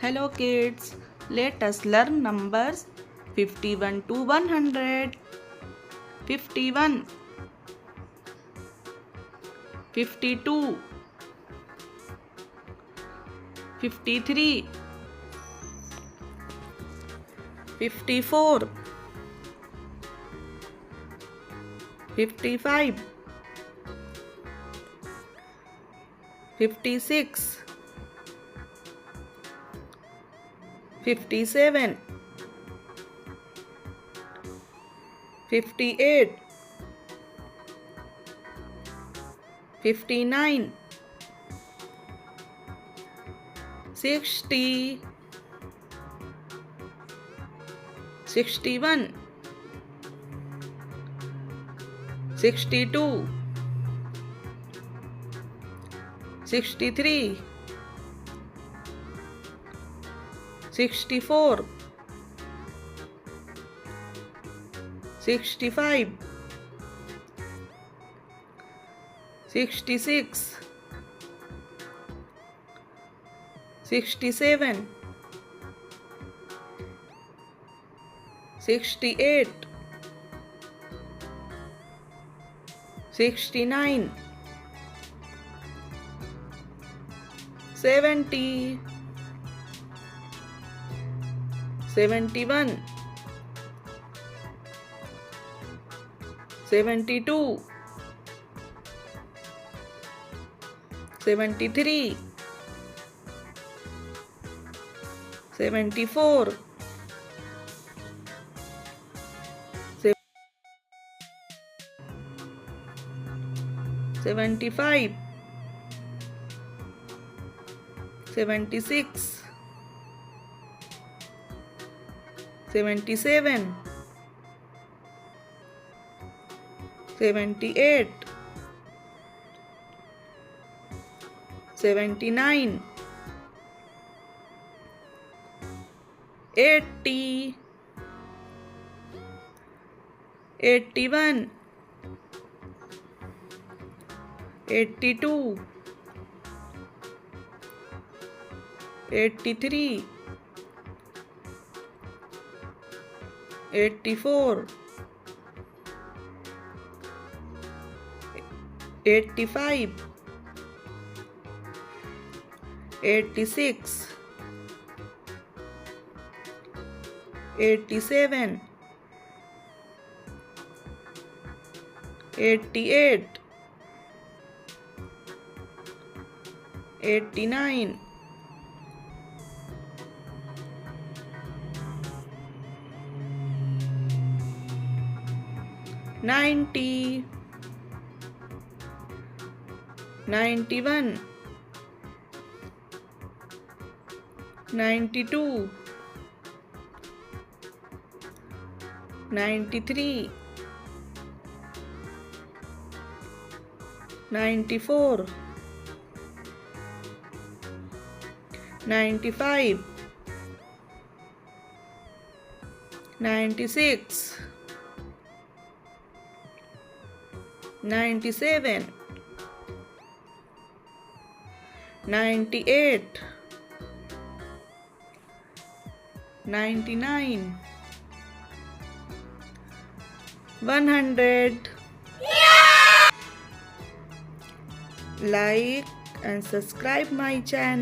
Hello kids, let us learn numbers 51 to 100. 51, 52, 53, 54, 55, 56, 57, 58, 59, 60, 61, 62, 63, 64, 65, 66, 67, 68, 69, 70, 71, 72, 73, 74, 75, 76, 77, 78, 79, 80, 81, 82, 83, 84, 85, 86, 87, 88, 89, 90, 91, 92, 93, 94, 95, 96, 97, 98, 99, 100. Like and subscribe my channel.